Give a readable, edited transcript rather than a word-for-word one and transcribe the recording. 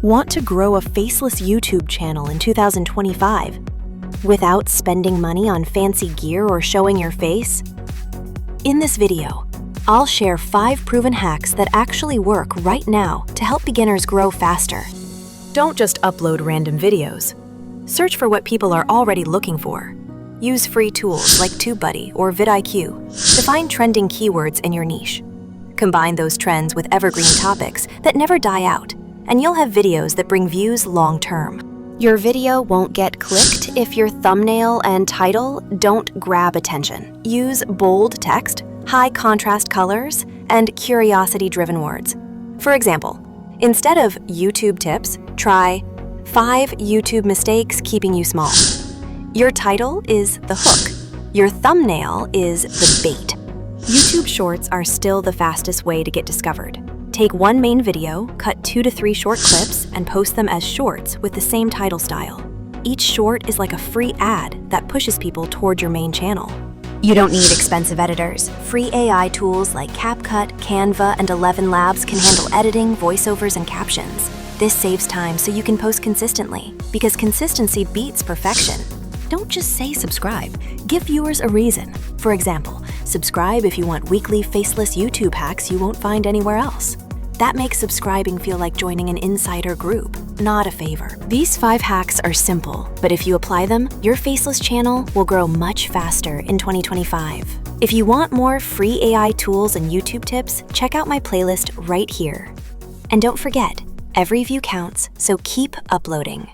Want to grow a faceless YouTube channel in 2025 without spending money on fancy gear or showing your face? In this video, I'll share 5 proven hacks that actually work right now to help beginners grow faster. Don't just upload random videos. Search for what people are already looking for. Use free tools like TubeBuddy or vidIQ to find trending keywords in your niche. Combine those trends with evergreen topics that never die out, and you'll have videos that bring views long-term. Your video won't get clicked if your thumbnail and title don't grab attention. Use bold text, high contrast colors, and curiosity-driven words. For example, instead of YouTube tips, try 5 YouTube mistakes keeping you small. Your title is the hook. Your thumbnail is the bait. YouTube Shorts are still the fastest way to get discovered. Take one main video, cut 2 to 3 short clips, and post them as shorts with the same title style. Each short is like a free ad that pushes people toward your main channel. You don't need expensive editors. Free AI tools like CapCut, Canva, and 11 Labs can handle editing, voiceovers, and captions. This saves time so you can post consistently, because consistency beats perfection. Don't just say subscribe. Give viewers a reason. For example, subscribe if you want weekly faceless YouTube hacks you won't find anywhere else. That makes subscribing feel like joining an insider group, not a favor. These 5 hacks are simple, but if you apply them, your faceless channel will grow much faster in 2025. If you want more free AI tools and YouTube tips, check out my playlist right here. And don't forget, every view counts, so keep uploading.